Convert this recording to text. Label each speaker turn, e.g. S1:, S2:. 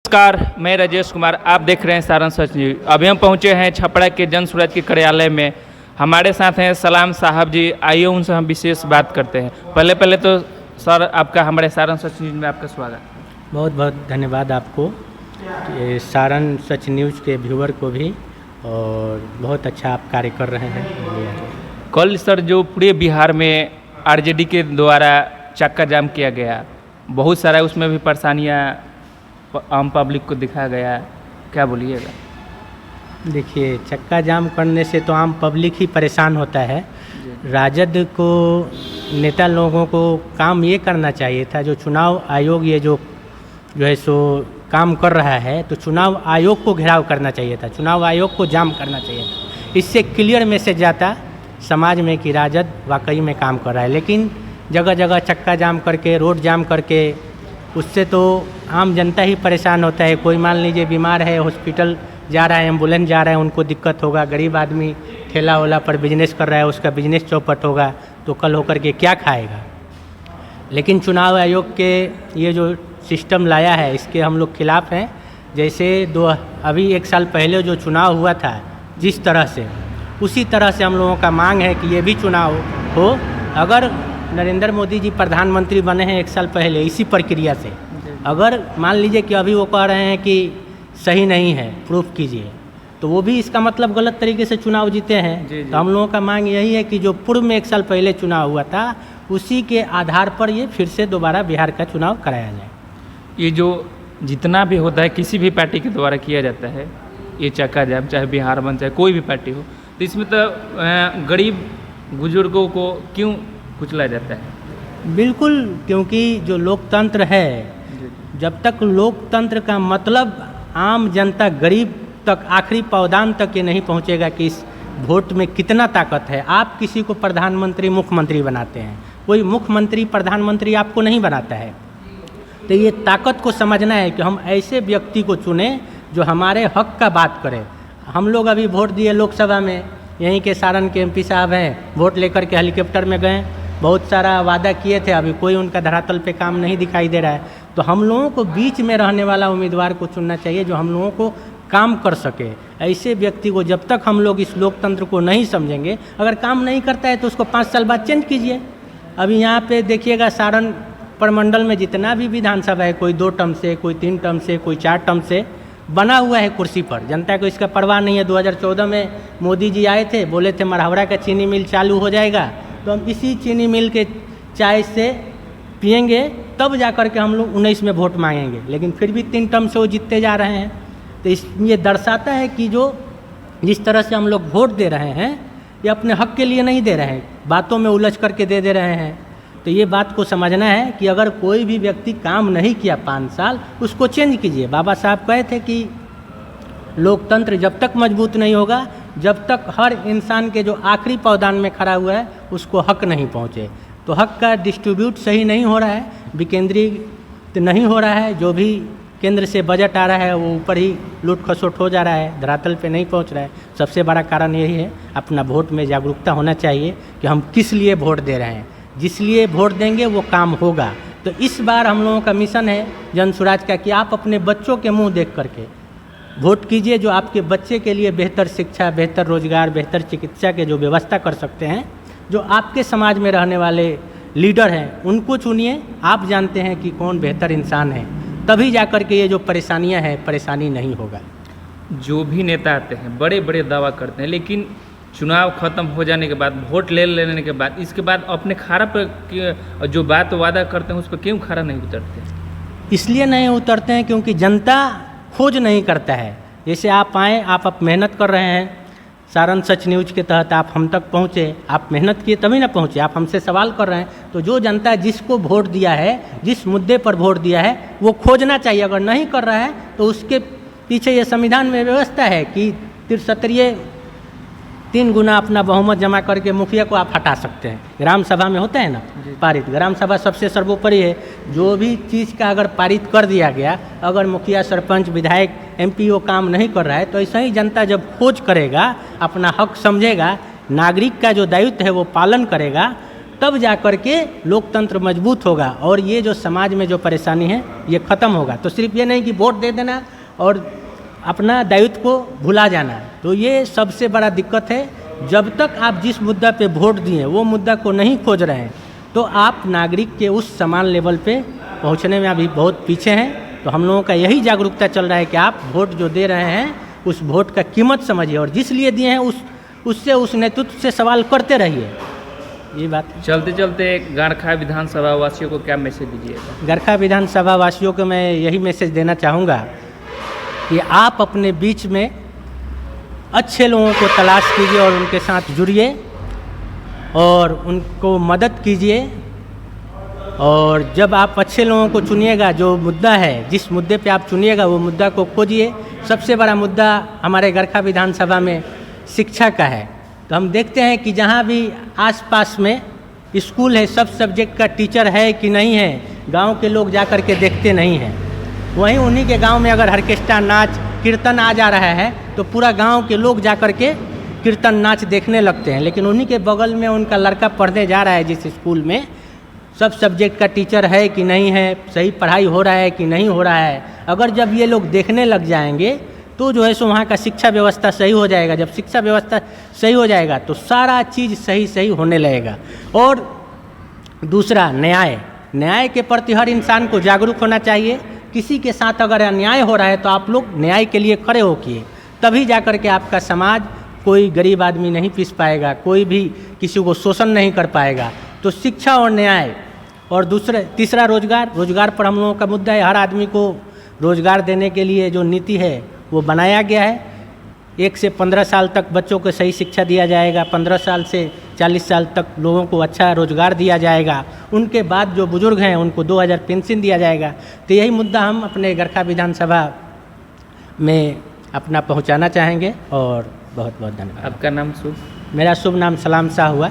S1: नमस्कार, मैं राजेश कुमार। आप देख रहे हैं सारण सच न्यूज। अभी हम पहुंचे हैं छपरा के जन सुराज के कार्यालय में। हमारे साथ हैं सलाम साहब जी। आइए उनसे हम विशेष बात करते हैं। पहले तो सर, आपका हमारे सारण सच न्यूज में आपका स्वागत।
S2: बहुत बहुत धन्यवाद आपको, ये सारण सच न्यूज़ के व्यूअर को भी, और बहुत अच्छा आप कार्य कर रहे हैं।
S1: कल सर जो पूरे बिहार में आरजेडी के द्वारा चक्का जाम किया गया, बहुत सारा उसमें भी परेशानियाँ आम पब्लिक को दिखाया गया, क्या बोलिएगा?
S2: देखिए, चक्का जाम करने से तो आम पब्लिक ही परेशान होता है। राजद को, नेता लोगों को काम ये करना चाहिए था, जो चुनाव आयोग ये जो है सो काम कर रहा है, तो चुनाव आयोग को घेराव करना चाहिए था, चुनाव आयोग को जाम करना चाहिए था। इससे क्लियर मैसेज जाता समाज में कि राजद वाकई में काम कर रहा है। लेकिन जगह जगह चक्का जाम करके, रोड जाम करके, उससे तो आम जनता ही परेशान होता है। कोई मान लीजिए बीमार है, हॉस्पिटल जा रहा है, एम्बुलेंस जा रहा है, उनको दिक्कत होगा। गरीब आदमी ठेला वाला पर बिजनेस कर रहा है, उसका बिजनेस चौपट होगा, तो कल होकर के क्या खाएगा। लेकिन चुनाव आयोग के ये जो सिस्टम लाया है, इसके हम लोग खिलाफ हैं। जैसे अभी 1 साल पहले जो चुनाव हुआ था, जिस तरह से, उसी तरह से हम लोगों का मांग है कि ये भी चुनाव हो। अगर नरेंद्र मोदी जी प्रधानमंत्री बने हैं 1 साल पहले इसी प्रक्रिया से, अगर मान लीजिए कि अभी वो कह रहे हैं कि सही नहीं है, प्रूफ कीजिए, तो वो भी इसका मतलब गलत तरीके से चुनाव जीते हैं। तो हम लोगों का मांग यही है कि जो पूर्व में 1 साल पहले चुनाव हुआ था, उसी के आधार पर ये फिर से दोबारा बिहार का चुनाव कराया जाए।
S1: ये जो जितना भी होता है किसी भी पार्टी के द्वारा किया जाता है, ये चक्का जाम, चाहे बिहार बन, चाहे कोई भी पार्टी हो, तो इसमें तो गरीब बुजुर्गों को क्यों कुचला जाता है?
S2: बिल्कुल, क्योंकि जो लोकतंत्र है, जब तक लोकतंत्र का मतलब आम जनता, गरीब तक, आखिरी पावदान तक ये नहीं पहुंचेगा कि इस वोट में कितना ताकत है। आप किसी को प्रधानमंत्री, मुख्यमंत्री बनाते हैं, कोई मुख्यमंत्री, प्रधानमंत्री आपको नहीं बनाता है। तो ये ताकत को समझना है कि हम ऐसे व्यक्ति को चुने जो हमारे हक का बात करे। हम लोग अभी वोट दिए लोकसभा में, यहीं के सारण के MP साहब हैं, वोट लेकर के हेलीकॉप्टर में गए, बहुत सारा वादा किए थे, अभी कोई उनका धरातल पे काम नहीं दिखाई दे रहा है। तो हम लोगों को बीच में रहने वाला उम्मीदवार को चुनना चाहिए, जो हम लोगों को काम कर सके। ऐसे व्यक्ति को जब तक हम लोग इस लोकतंत्र को नहीं समझेंगे, अगर काम नहीं करता है तो उसको 5 साल बाद चेंज कीजिए। अभी यहाँ पे देखिएगा, सारण प्रमंडल में जितना भी विधानसभा है, कोई 2 टर्म से, कोई 3 टर्म से, कोई 4 टर्म से बना हुआ है कुर्सी पर। जनता को इसका परवाह नहीं है। 2014 में मोदी जी आए थे, बोले थे मढ़ौरा का चीनी मिल चालू हो जाएगा, तो हम इसी चीनी मिल के चाय से पिएंगे, तब जा कर के हम लोग 19 में वोट मांगेंगे। लेकिन फिर भी 3 टर्म से वो जीतते जा रहे हैं। तो ये दर्शाता है कि जो जिस तरह से हम लोग वोट दे रहे हैं, ये अपने हक के लिए नहीं दे रहे हैं, बातों में उलझ करके दे रहे हैं। तो ये बात को समझना है कि अगर कोई भी व्यक्ति काम नहीं किया 5 साल, उसको चेंज कीजिए। बाबा साहब कहे थे कि लोकतंत्र जब तक मजबूत नहीं होगा, जब तक हर इंसान के जो आखिरी पावदान में खड़ा हुआ है उसको हक नहीं पहुँचे। तो हक का डिस्ट्रीब्यूट सही नहीं हो रहा है, विकेंद्रीकृत नहीं हो रहा है। जो भी केंद्र से बजट आ रहा है वो ऊपर ही लूट खसोट हो जा रहा है, धरातल पे नहीं पहुंच रहा है। सबसे बड़ा कारण यही है। अपना वोट में जागरूकता होना चाहिए कि हम किस लिए वोट दे रहे हैं। जिस लिए वोट देंगे वो काम होगा। तो इस बार हम लोगों का मिशन है जन सुराज का कि आप अपने बच्चों के मुंह देख करके वोट कीजिए, जो आपके बच्चे के लिए बेहतर शिक्षा, बेहतर रोजगार, बेहतर चिकित्सा के जो व्यवस्था कर सकते हैं। जो आपके समाज में रहने वाले लीडर हैं उनको चुनिए। आप जानते हैं कि कौन बेहतर इंसान है, तभी जा कर के ये जो परेशानियां हैं, परेशानी नहीं होगा।
S1: जो भी नेता आते हैं बड़े बड़े दावा करते हैं, लेकिन चुनाव खत्म हो जाने के बाद, वोट ले लेने के बाद, इसके बाद अपने खारा पर जो बात वादा करते हैं उस पर क्यों खारा नहीं उतरते?
S2: इसलिए नहीं उतरते हैं क्योंकि जनता खोज नहीं करता है। जैसे आप आए, आप मेहनत कर रहे हैं, सारण सच न्यूज के तहत आप हम तक पहुँचे, आप मेहनत किए तभी ना पहुँचे, आप हमसे सवाल कर रहे हैं। तो जो जनता जिसको वोट दिया है, जिस मुद्दे पर वोट दिया है, वो खोजना चाहिए। अगर नहीं कर रहा है तो उसके पीछे ये संविधान में व्यवस्था है कि 73 3 गुना अपना बहुमत जमा करके मुखिया को आप हटा सकते हैं। ग्राम सभा में होता है ना पारित, ग्राम सभा सबसे सर्वोपरि है। जो भी चीज़ का अगर पारित कर दिया गया, अगर मुखिया, सरपंच, विधायक, MP वो काम नहीं कर रहा है, तो ऐसा ही जनता जब खोज करेगा, अपना हक समझेगा, नागरिक का जो दायित्व है वो पालन करेगा, तब जा कर के लोकतंत्र मजबूत होगा और ये जो समाज में जो परेशानी है ये ख़त्म होगा। तो सिर्फ ये नहीं कि वोट दे देना और अपना दायित्व को भुला जाना, तो ये सबसे बड़ा दिक्कत है। जब तक आप जिस मुद्दा पे वोट दिए वो मुद्दा को नहीं खोज रहे हैं तो आप नागरिक के उस समान लेवल पे पहुंचने में अभी बहुत पीछे हैं। तो हम लोगों का यही जागरूकता चल रहा है कि आप वोट जो दे रहे हैं उस वोट का कीमत समझिए और जिस लिए दिए हैं उससे उस नेतृत्व से सवाल करते रहिए। ये बात।
S1: चलते चलते गरखा विधानसभा वासियों को क्या मैसेज दीजिएगा?
S2: गरखा विधानसभा वासियों को मैं यही मैसेज देना चाहूँगा कि आप अपने बीच में अच्छे लोगों को तलाश कीजिए और उनके साथ जुड़िए और उनको मदद कीजिए। और जब आप अच्छे लोगों को चुनिएगा, जो मुद्दा है जिस मुद्दे पे आप चुनिएगा वो मुद्दा को खोजिए। सबसे बड़ा मुद्दा हमारे गरखा विधानसभा में शिक्षा का है। तो हम देखते हैं कि जहाँ भी आसपास में स्कूल है, सब सब्जेक्ट का टीचर है कि नहीं है, गांव के लोग जा कर के देखते नहीं हैं। वहीं उन्हीं के गांव में अगर ऑर्केस्ट्रा नाच कीर्तन आ जा रहा है तो पूरा गांव के लोग जा कर के कीर्तन नाच देखने लगते हैं, लेकिन उन्हीं के बगल में उनका लड़का पढ़ने जा रहा है जिस स्कूल में सब सब्जेक्ट का टीचर है कि नहीं है, सही पढ़ाई हो रहा है कि नहीं हो रहा है। अगर जब ये लोग देखने लग जाएंगे तो जो है सो वहाँ का शिक्षा व्यवस्था सही हो जाएगा। जब शिक्षा व्यवस्था सही हो जाएगा तो सारा चीज़ सही होने लगेगा। और दूसरा, न्याय के प्रति हर इंसान को जागरूक होना चाहिए। किसी के साथ अगर अन्याय हो रहा है तो आप लोग न्याय के लिए खड़े होकिए, तभी जा कर के आपका समाज कोई गरीब आदमी नहीं पीस पाएगा, कोई भी किसी को शोषण नहीं कर पाएगा। तो शिक्षा और न्याय और तीसरा रोजगार पर हम लोगों का मुद्दा है। हर आदमी को रोजगार देने के लिए जो नीति है वो बनाया गया है। 1 से 15 साल तक बच्चों को सही शिक्षा दिया जाएगा, 15 साल से 40 साल तक लोगों को अच्छा रोजगार दिया जाएगा। उनके बाद जो बुजुर्ग हैं उनको 2000 पेंशन दिया जाएगा। तो यही मुद्दा हम अपने गरखा विधानसभा में अपना पहुंचाना चाहेंगे और बहुत बहुत धन्यवाद।
S1: आपका नाम शुभ?
S2: मेरा शुभ नाम सलाम शाह हुआ।